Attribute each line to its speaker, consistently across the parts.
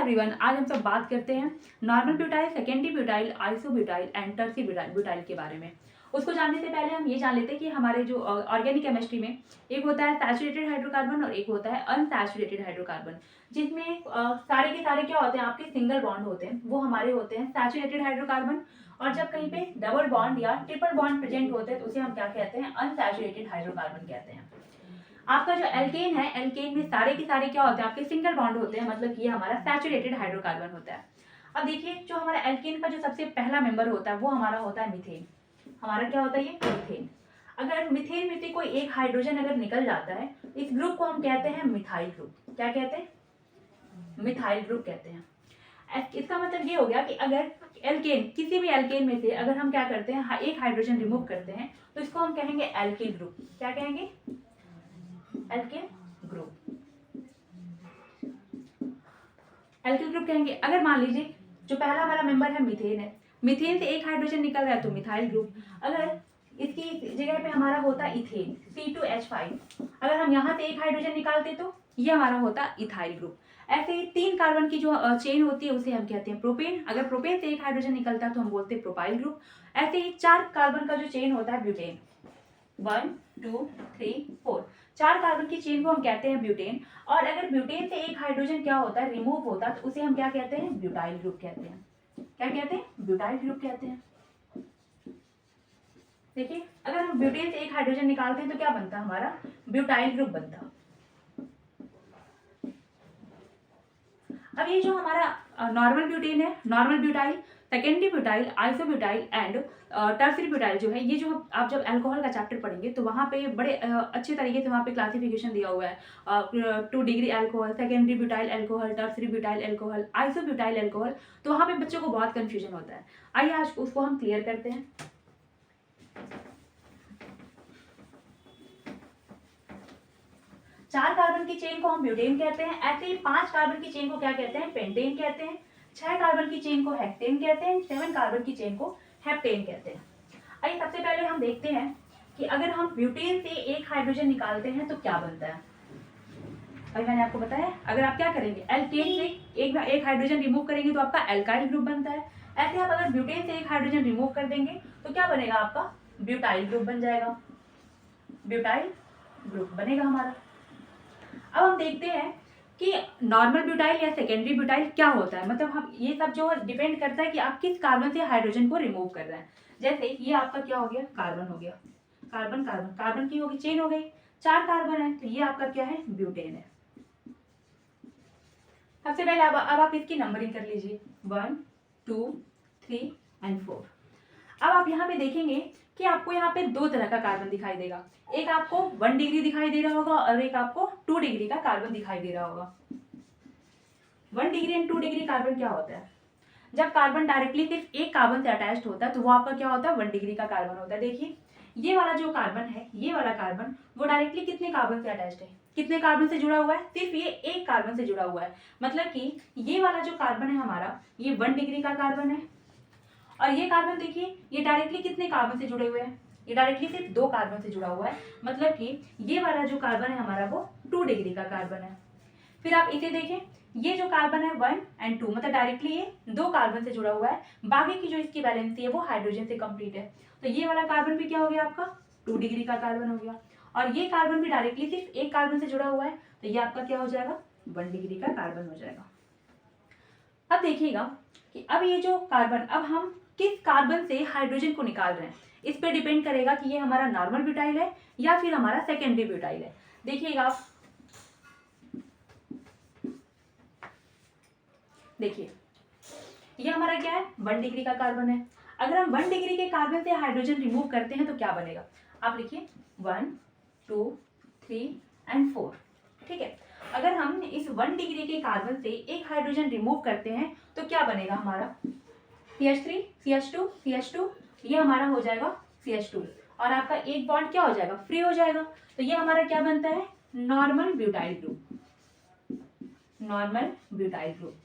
Speaker 1: Everyone, आज हम सब बात करते हैं normal butyl, secondary butyl, isobutyl and टर्सी butyl के बारे में। उसको जानने से पहले हम ये जान लेते हैं कि हमारे जो ऑर्गेनिक केमिस्ट्री में एक होता है सैचुरेटेड हाइड्रोकार्बन और एक होता है अनसैचुरेटेड हाइड्रोकार्बन, जिसमें सारे के सारे क्या होते हैं, आपके सिंगल बॉन्ड होते हैं, वो हमारे होते हैं सैचुरेटेड हाइड्रोकार्बन। और जब कहीं पे डबल बॉन्ड या ट्रिपल बॉन्ड प्रेजेंट होते हैं तो उसे हम क्या कहते हैं, अनसैचुरेटेड हाइड्रोकार्बन कहते हैं। आपका जो एल्केन है, एल्केन में सारे के सारे क्या होते हैं, आपके सिंगल बॉन्ड होते हैं, मतलब कि ये हमारा सैचुरेटेड हाइड्रोकार्बन होता है। अब देखिए, जो हमारा एल्केन का जो सबसे पहला मेंबर होता है वो हमारा होता है मीथेन। हमारा क्या होता है, ये मीथेन। अगर मीथेन में से कोई एक हाइड्रोजन अगर निकल जाता है, इस ग्रुप को हम कहते हैं मिथाइल ग्रुप। क्या कहते हैं, मिथाइल ग्रुप कहते हैं। इसका मतलब ये हो गया कि अगर एल्केन, किसी भी एल्केन में से अगर हम क्या करते हैं, एक हाइड्रोजन रिमूव करते हैं तो इसको हम कहेंगे एल्किल ग्रुप। क्या कहेंगे, एल्किल ग्रुप। एल्किल ग्रुप कहेंगे। अगर मान लीजिए जो पहला हमारा मेंबर है मीथेन है, मीथेन से एक हाइड्रोजन निकल रहा है तो मिथाइल ग्रुप। अगर इसकी जगह पे हमारा होता इथेन C2H5, अगर हम यहाँ से एक हाइड्रोजन निकालते तो ये हमारा होता इथाइल ग्रुप। ऐसे ही 3 कार्बन की जो चेन होती है उसे हम कहते हैं प्रोपेन। अगर प्रोपेन से एक हाइड्रोजन निकलता है तो हम बोलते हैं प्रोपाइल ग्रुप। ऐसे ही 4 कार्बन का जो चेन होता है ब्यूटेन, 1 2 3 4, 4 कार्बन की चेन को हम कहते हैं ब्यूटेन। और अगर ब्यूटेन से एक हाइड्रोजन क्या होता है, रिमूव होता है, तो उसे हम क्या कहते हैं, ब्यूटाइल ग्रुप कहते हैं। क्या कहते हैं, ब्यूटाइल ग्रुप कहते हैं। देखिए, अगर हम ब्यूटेन से एक हाइड्रोजन निकालते हैं तो क्या बनता है, हमारा ब्यूटाइल ग्रुप बनता। अब ये जो हमारा नॉर्मल ब्यूटेन है, normal butyl, secondary butyl, isobutyl and tertiary butyl जो है, ये जो आप जब अल्कोहल का चैप्टर पढ़ेंगे तो वहाँ पे बड़े अच्छे तरीके से वहाँ पे क्लासिफिकेशन दिया हुआ है। 2 degree alcohol, secondary butyl alcohol, tertiary butyl alcohol, isobutyl alcohol. तो वहाँ पे बच्चों को बहुत कन्फ्यूजन होता है। आइए आज उसको हम क्लियर करते हैं। चार कार्बन की चेन को हम ब्यूटेन कहते हैं। ऐसे ही 5 कार्बन की चेन को क्या कहते हैं, पेंटेन कहते हैं। 6 कार्बन की चेन को हेक्टेन कहते हैं। 7 कार्बन की चेन को हेप्टेन कहते हैं। आइए सबसे पहले हम देखते हैं कि अगर हम ब्यूटेन से एक हाइड्रोजन निकालते हैं तो क्या बनता है। अभी मैंने आपको बताया, अगर आप क्या करेंगे, एल्केन से एक हाइड्रोजन रिमूव करेंगे तो आपका एल्काइल ग्रुप बनता है। ऐसे आप अगर ब्यूटेन से एक हाइड्रोजन रिमूव कर देंगे तो क्या बनेगा, आपका ब्यूटाइल ग्रुप बन जाएगा। ब्यूटाइल ग्रुप बनेगा हमारा। अब हम देखते हैं कि नॉर्मल ब्यूटाइल या सेकेंडरी ब्यूटाइल क्या होता है। मतलब हम ये सब जो डिपेंड करता है कि आप किस कार्बन से हाइड्रोजन को रिमूव कर रहे हैं। जैसे ये आपका क्या हो गया, कार्बन हो गया, कार्बन कार्बन कार्बन की होगी चेन हो गई, 4 कार्बन है तो ये आपका क्या है, ब्यूटेन है। सबसे पहले अब आप इसकी नंबरिंग कर लीजिए, 1 2 3 एंड 4। अब आप यहाँ पे देखेंगे कि आपको यहाँ पे 2 तरह का कार्बन दिखाई देगा। एक आपको 1 डिग्री दिखाई दे रहा होगा और एक आपको 2 डिग्री का कार्बन दिखाई दे रहा होगा। 1 डिग्री एंड 2 डिग्री कार्बन क्या होता है, जब कार्बन डायरेक्टली सिर्फ एक कार्बन से अटैच्ड होता है तो वो आपका क्या होता है, 1 डिग्री का कार्बन होता है। देखिए, ये वाला जो कार्बन है, ये वाला कार्बन, वो डायरेक्टली कितने कार्बन से अटैच्ड है, कितने कार्बन से जुड़ा हुआ है, सिर्फ ये एक कार्बन से जुड़ा हुआ है। मतलब कि ये वाला जो कार्बन है हमारा, ये 1 डिग्री का कार्बन है। और ये कार्बन देखिए, ये डायरेक्टली कितने कार्बन से जुड़े हुए हैं, ये डायरेक्टली सिर्फ 2 कार्बन से जुड़ा हुआ है। मतलब कि ये वाला जो कार्बन है हमारा वो 2 डिग्री का कार्बन है। फिर आप इसे देखें, ये जो कार्बन है 1 एंड 2, मतलब डायरेक्टली ये 2 कार्बन से जुड़ा हुआ है। बाकी की जो इसकी वैलेंसी है वो हाइड्रोजन से कंप्लीट है। तो ये वाला कार्बन भी क्या हो गया, आपका 2 डिग्री का कार्बन हो गया। और ये कार्बन भी डायरेक्टली सिर्फ एक कार्बन से जुड़ा हुआ है, तो ये आपका क्या हो जाएगा, 1 डिग्री का कार्बन हो जाएगा। अब देखिएगा कि अब ये जो कार्बन, अब हम किस कार्बन से हाइड्रोजन को निकाल रहे हैं, इस पे डिपेंड करेगा कि ये हमारा नॉर्मल ब्यूटाइल है या फिर हमारा सेकेंडरी ब्यूटाइल है। देखिएगा आप, देखिए ये हमारा क्या है, 1 डिग्री का कार्बन है। अगर हम 1 डिग्री के कार्बन से हाइड्रोजन रिमूव करते हैं तो क्या बनेगा, आप लिखिए 1 2 3 एंड 4। ठीक है, अगर हम इस 1 डिग्री के कार्बन से एक हाइड्रोजन रिमूव करते हैं तो क्या बनेगा हमारा, CH3 CH2 CH2, ये हमारा हो जाएगा CH2 और आपका एक बॉन्ड क्या हो जाएगा, फ्री हो जाएगा। तो ये हमारा क्या बनता है, normal butyl group, normal butyl group.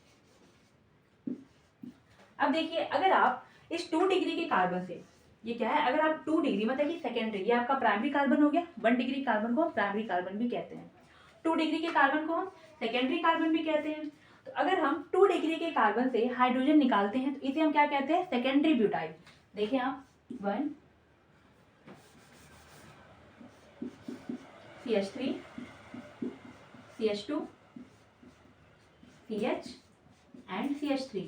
Speaker 1: अब देखिए, अगर आप इस 2 डिग्री के कार्बन से, ये क्या है, अगर आप 2 डिग्री मतलब कि सेकेंडरी, ये आपका प्राइमरी कार्बन हो गया, 1 डिग्री कार्बन को हम प्राइमरी कार्बन भी कहते हैं, 2 डिग्री के कार्बन को हम सेकेंडरी कार्बन भी कहते हैं। तो अगर हम 2 डिग्री कार्बन से हाइड्रोजन निकालते हैं तो इसे हम क्या कहते हैं, सेकेंडरी ब्यूटाइल। देखिए आप 1 CH3 CH2 CH and CH3,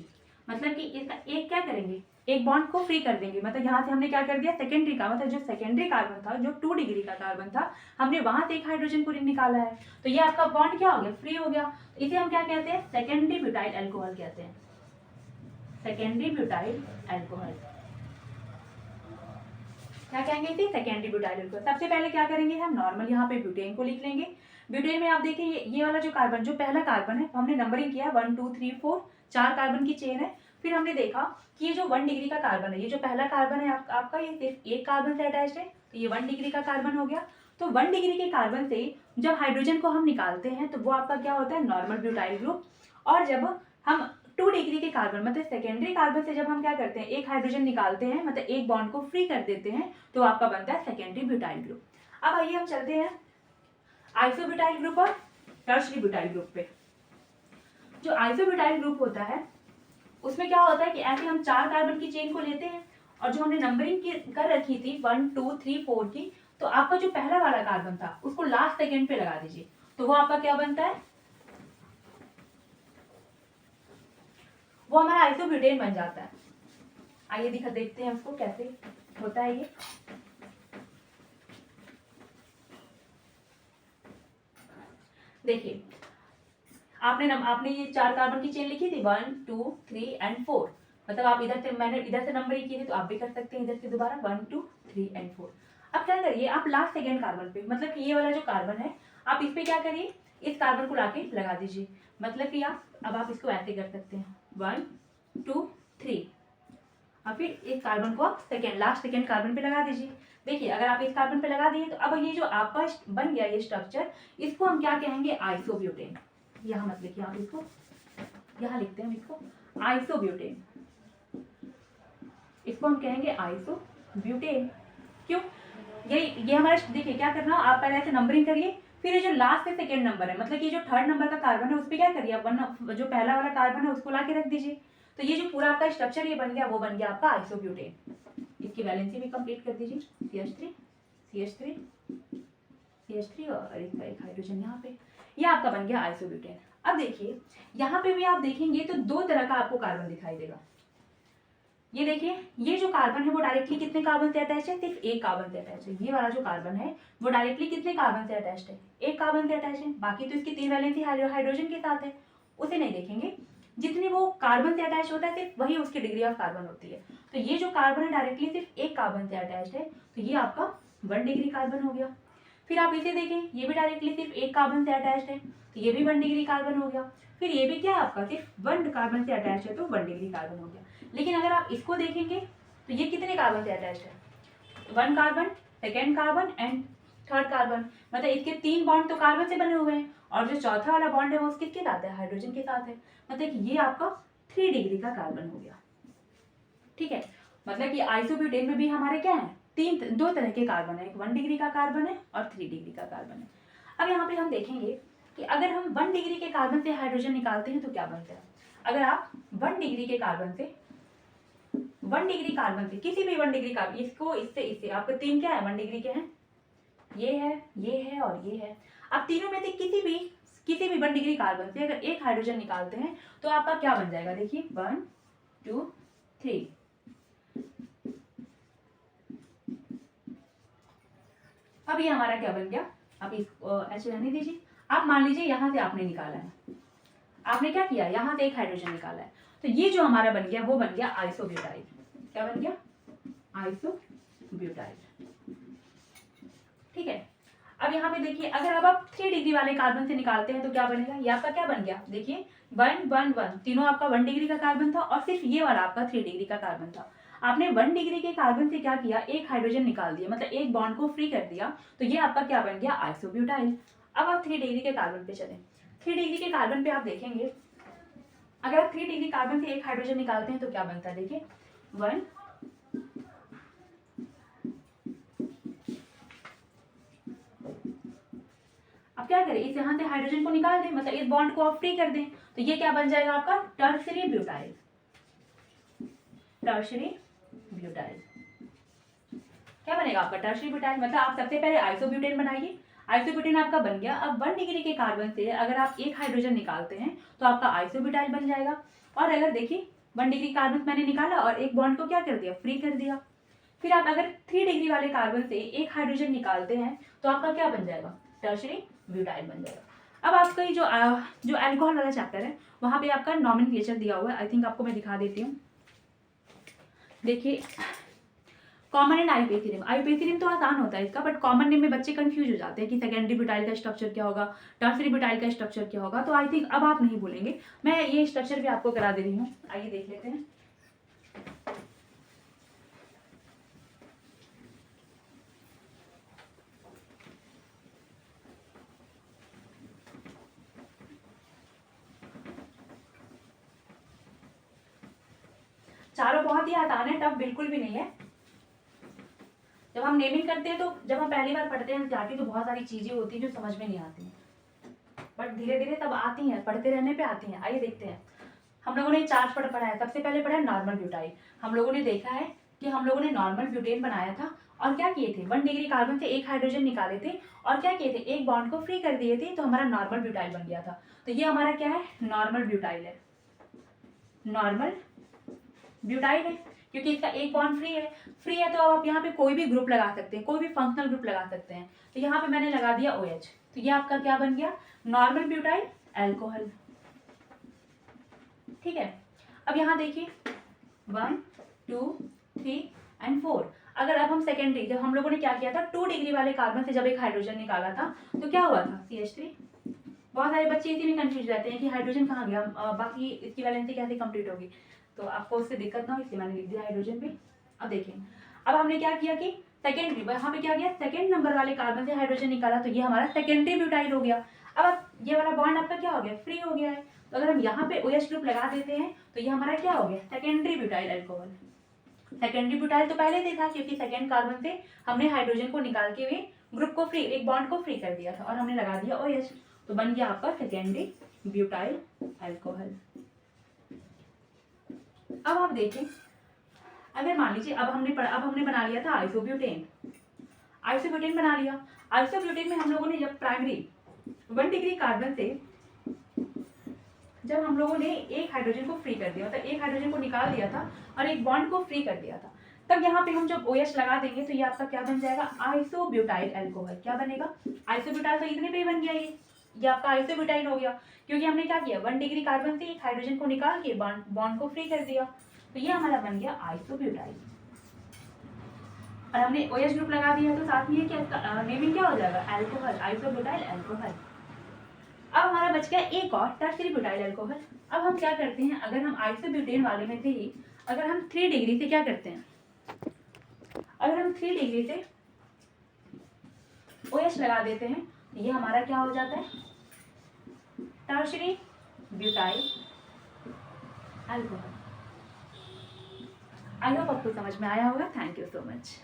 Speaker 1: मतलब कि इसका एक क्या करेंगे, एक बॉन्ड को फ्री कर देंगे। मतलब यहाँ से हमने क्या कर दिया, सेकेंडरी का मतलब जो सेकेंडरी कार्बन था, जो 2 डिग्री का कार्बन था, हमने वहां से एक हाइड्रोजन को निकाला है, तो ये आपका बॉन्ड क्या हो गया, फ्री हो गया। तो इसे हम क्या कहते हैं, सेकेंडरी ब्यूटाइल अल्कोहल कहते हैं, सेकेंडरी ब्यूटाइल अल्कोहल। क्या कहेंगे इसे, सेकेंडरी ब्यूटाइल अल्कोहल। सबसे पहले क्या करेंगे हम, नॉर्मल यहाँ पे ब्यूटेन को लिख लेंगे। ब्यूटेन में आप देखिए ये वाला जो कार्बन, जो पहला कार्बन है, हमने नंबरिंग किया 1 2 3 4, 4 कार्बन की चेन है। फिर हमने देखा कि ये जो 1 डिग्री का कार्बन है, ये जो पहला कार्बन है आपका, ये सिर्फ एक कार्बन से अटैच्ड है, तो ये 1 डिग्री का कार्बन हो गया। तो 1 डिग्री के कार्बन से जब हाइड्रोजन को हम निकालते हैं तो वो आपका क्या होता है, नॉर्मल ब्यूटाइल ग्रुप। और जब हम 2 डिग्री के कार्बन मतलब सेकेंडरी कार्बन से जब हम क्या करते हैं, एक हाइड्रोजन निकालते हैं, मतलब एक बॉन्ड को फ्री कर देते हैं, तो आपका बनता है सेकेंडरी ब्यूटाइल ग्रुप। अब आइए हम चलते हैं आइसोब्यूटाइल ग्रुप और टर्शरी ब्यूटाइल ग्रुप पे। जो आइसोब्यूटाइल ग्रुप होता है उसमें क्या होता है कि ऐसे हम 4 कार्बन की चेन को लेते हैं और जो हमने नंबरिंग कर रखी थी 1 2 3 4 की, तो आपका जो पहला वाला कार्बन था उसको लास्ट सेकेंड पे लगा दीजिए, तो वो आपका क्या बनता है, वो हमारा आइसोब्यूटेन बन जाता है। आइए देखते हैं उसको कैसे होता है ये। देखिए आपने ये 4 कार्बन की चेन लिखी थी 1 2 3 एंड 4, मतलब आप इधर से, मैंने इधर से नंबरिंग की थी तो आप भी कर सकते हैं इधर से दोबारा 1 2 3 एंड 4। अब क्या करिए, आप लास्ट सेकेंड कार्बन पे, मतलब कि ये वाला जो कार्बन है, आप इस पे क्या करिए, इस कार्बन को लाके लगा दीजिए। मतलब कि आप इसको ऐसे कर सकते हैं 1 2 3, और फिर इस कार्बन को आप लास्ट सेकेंड कार्बन पे लगा दीजिए। देखिए अगर आप इस कार्बन पे लगा दिए तो अब ये जो आपका बन गया ये स्ट्रक्चर, इसको हम क्या कहेंगे, आइसोब्यूटेन। यहाँ मत लिखिए, आप इसको यहाँ लिखते हैं, इसको आइसोब्यूटेन, इसको हम कहेंगे आइसोब्यूटेन। क्यों, ये हमारा, देखिए क्या करना, आप पहले ऐसे नंबरिंग करिए, फिर ये जो लास्ट से सेकेंड नंबर है, मतलब कि जो 3rd नंबर का कार्बन है उस पर क्या करिए, जो पहला वाला कार्बन है उसको ला के रख दीजिए, तो ये जो पूरा आपका स्ट्रक्चर ये बन गया, वो बन गया आपका आइसोब्यूटेन। इसकी वैलेंसी भी कंप्लीट कर दीजिए, CH3 CH3 CH3 और एक हाइड्रोजन यहाँ पे, ये आपका बन गया आइसोब्यूटेन। अब देखिए यहाँ पे भी आप देखेंगे तो 2 तरह का आपको कार्बन दिखाई देगा। ये देखिए ये जो कार्बन है वो डायरेक्टली कितने कार्बन से अटैच है, सिर्फ एक कार्बन से अटैच है। ये वाला जो कार्बन है वो डायरेक्टली कितने कार्बन से अटैच है, एक कार्बन से अटैच है। बाकी तो इसकी 3 वैलेंसी हाइड्रोजन के साथ है, उसे नहीं देखेंगे। जितनी वो कार्बन से अटैच होता है सिर्फ वही उसकी डिग्री ऑफ कार्बन होती है। तो ये जो कार्बन है डायरेक्टली सिर्फ एक कार्बन से अटैच है, तो ये आपका 1 डिग्री कार्बन हो गया। फिर आप इसे देखें, ये भी डायरेक्टली सिर्फ एक कार्बन से अटैच है, तो ये भी 1 डिग्री कार्बन हो गया। फिर ये भी क्या है आपका, सिर्फ 1 कार्बन से अटैच है, तो 1 डिग्री कार्बन हो गया। लेकिन अगर आप इसको देखेंगे तो ये कितने कार्बन से अटैच है, 1 carbon, 2nd carbon and 3rd carbon, मतलब इसके 3 बॉन्ड तो कार्बन से बने हुए हैं, और जो चौथा वाला बॉन्ड है वो किसके साथ है, हाइड्रोजन के साथ है। मतलब कि ये आपका 3 डिग्री का कार्बन हो गया। ठीक है, मतलब कि आइसोब्यूटेन में भी हमारे क्या है, 2 तरह के कार्बन है, एक 1 डिग्री का कार्बन है और 3 डिग्री का कार्बन है। अब यहाँ पे हम देखेंगे कि अगर हम 1 डिग्री के कार्बन से हाइड्रोजन निकालते हैं तो क्या बनता है। अगर आप 1 डिग्री के कार्बन से, 1 डिग्री कार्बन से किसी भी 1 डिग्री कार्बन, इसको इससे आपके 3 क्या है, 1 डिग्री के हैं, ये है और ये है। अब तीनों में से किसी भी 1 डिग्री कार्बन से अगर एक हाइड्रोजन निकालते हैं तो आपका क्या बन जाएगा, देखिए 1 2 3। अब ये हमारा क्या बन गया, आप इसको ऐसे रहने दीजिए। आप मान लीजिए यहाँ से आपने निकाला है, आपने क्या किया, यहाँ से एक हाइड्रोजन निकाला है, तो ये जो हमारा बन गया वो बन गया आइसोब्यूटाइल। क्या बन गया, आइसोब्यूटाइल। ठीक है, अब यहाँ पे देखिए अगर अब आप 3 डिग्री वाले कार्बन से निकालते हैं तो क्या बनेगा, ये आपका क्या बन गया, देखिए 1 1 1, तीनों आपका 1 डिग्री का कार्बन था और सिर्फ ये वाला आपका 3 डिग्री का कार्बन था। आपने 1 डिग्री के कार्बन से क्या किया, एक हाइड्रोजन निकाल दिया, मतलब एक बॉन्ड को फ्री कर दिया, तो ये आपका क्या बन गया, आइसोब्यूटाइल। अब आप 3 डिग्री के कार्बन पे चलें। 3 डिग्री के कार्बन पे आप देखेंगे, अगर आप 3 डिग्री कार्बन से एक हाइड्रोजन निकालते हैं तो क्या बनता है, देखिए 1, अब क्या करें, इस यहाँ से हाइड्रोजन को निकाल दें, मतलब इस बॉन्ड को आप फ्री कर दें, तो ये क्या बन जाएगा आपका टर्शरी ब्यूटाइल। टर्शरी ब्यूटाइल क्या बनेगा आपका टर्शरी ब्यूटाइल। मतलब आप सबसे पहले आइसोब्यूटेन बनाइए, आइसोब्यूटेन आपका बन गया। अब 1 डिग्री के कार्बन से अगर आप एक हाइड्रोजन निकालते हैं तो आपका आइसोब्यूटाइल बन जाएगा। और अगर देखिए 1 डिग्री कार्बन मैंने निकाला और एक बॉन्ड को क्या कर दिया, फ्री कर दिया। फिर आप अगर 3 डिग्री वाले कार्बन से एक हाइड्रोजन निकालते हैं तो आपका क्या बन जाएगा, टर्शरी ब्यूटाइल बन जाएगा। अब आपका ये जो अल्कोहल वाला चैप्टर है वहाँ पे आपका नॉमेनक्लेचर दिया हुआ है, आई थिंक आपको मैं दिखा देती हूँ। देखिए कॉमन एंड आइपेथिरिन, आइपेथिरिन तो आसान होता है इसका, बट कॉमन नेम में बच्चे कंफ्यूज हो जाते हैं कि सेकेंडरी ब्यूटाइल का स्ट्रक्चर क्या होगा, टर्शरी ब्यूटाइल का स्ट्रक्चर क्या होगा। तो आई थिंक अब आप नहीं भूलेंगे, मैं ये स्ट्रक्चर भी आपको करा दे रही हूँ, आइए देख लेते हैं। चारों बहुत ही आसान है, टफ बिल्कुल भी नहीं है। जब हम नेमिंग करते हैं तो जब हम पहली बार पढ़ते हैं जाती तो बहुत सारी चीजें होती हैं जो समझ में नहीं आती हैं, बट धीरे धीरे तब आती हैं, पढ़ते रहने पे आती हैं। आइए देखते हैं, हम लोगों ने चार्ज पढ़ा है। सबसे पहले पढ़ा है नॉर्मल ब्यूटाइल। हम लोगों ने देखा है कि हम लोगों ने नॉर्मल ब्यूटेन बनाया था और क्या किए थे, 1 डिग्री कार्बन से एक हाइड्रोजन निकाले थे और क्या किए थे, एक बॉन्ड को फ्री कर दिए थे, तो हमारा नॉर्मल ब्यूटाइल बन गया था। तो ये हमारा क्या है, नॉर्मल ब्यूटाइल है, नॉर्मल ब्यूटाइल है, क्योंकि इसका एक बॉन्ड फ्री है तो अब आप यहाँ पे कोई भी ग्रुप लगा सकते हैं, कोई भी फंक्शनल ग्रुप लगा सकते हैं। तो यहाँ पे मैंने लगा दिया OH, तो ये आपका क्या बन गया, नॉर्मल ब्यूटाइल अल्कोहल। ठीक है, अब यहाँ देखिए 1 2 3 एंड 4। अगर अब हम सेकेंडरी, जब हम लोगों ने क्या किया था, 2 डिग्री वाले कार्बन से जब एक हाइड्रोजन निकाला था तो क्या हुआ था, CH3। बहुत सारे बच्चे इसी में कंफ्यूज रहते हैं कि हाइड्रोजन कहाँ गया, बाकी इसकी वैलेंसी कैसे कंप्लीट होगी, तो आपको उससे दिक्कत ना हो इसलिए मैंने लिख दिया हाइड्रोजन पे। अब देखिए, अब हमने क्या किया कि सेकेंडरी, यहाँ पे क्या किया, सेकेंड नंबर वाले कार्बन से हाइड्रोजन निकाला, तो ये हमारा सेकेंडरी ब्यूटाइल हो गया। अब ये वाला बॉन्ड आपका क्या हो गया, फ्री हो गया है, तो अगर हम यहाँ पे OH ग्रुप लगा देते हैं तो ये हमारा क्या हो गया, secondary butyl alcohol. Secondary butyl तो पहले से था क्योंकि सेकेंड कार्बन से हमने हाइड्रोजन को निकाल के हुए ग्रुप को फ्री, एक बॉन्ड को फ्री कर दिया था और हमने लगा दिया OH, तो बन गया आपका सेकेंडरी ब्यूटाइल अल्कोहल। अब आप देखें, अगर मान लीजिए अब हमने बना लिया था आइसोब्यूटेन, आइसोब्यूटेन बना लिया। आइसोब्यूटेन में हम लोगों ने जब प्राइमरी 1 डिग्री कार्बन से जब हम लोगों ने एक हाइड्रोजन को फ्री कर दिया था, एक हाइड्रोजन को निकाल दिया था और एक बॉन्ड को फ्री कर दिया था, तब यहाँ पे हम जब OH लगा देंगे तो ये आपका क्या बन जाएगा, आइसोब्यूटाइल अल्कोहल। क्या बनेगा, आइसोब्यूटाइल, तो इतने पे ही बन गया, ये आपका आइसोब्यूटाइल हो गया, क्योंकि हमने क्या किया, 1 डिग्री कार्बन से एक हाइड्रोजन को निकाल के बॉन्ड को फ्री कर दिया, तो ये हमारा बन गया आइसोब्यूटाइल। और हमने OH ग्रुप लगा दिया तो साथ में क्या नेमिंग क्या हो जाएगा, अल्कोहल, आइसोब्यूटाइल अल्कोहल। अब हमारा बच गया एक और, टर्शरी ब्यूटाइल अल्कोहल। अब हम क्या करते हैं, अगर हम आइसोब्यूटेन वाले में से ही अगर हम 3 डिग्री से क्या करते हैं, अगर हम 3 डिग्री से OH लगा देते हैं, ये हमारा क्या हो जाता है, tertiary butyl alcohol. I hope आपको समझ में आया होगा। Thank you so much.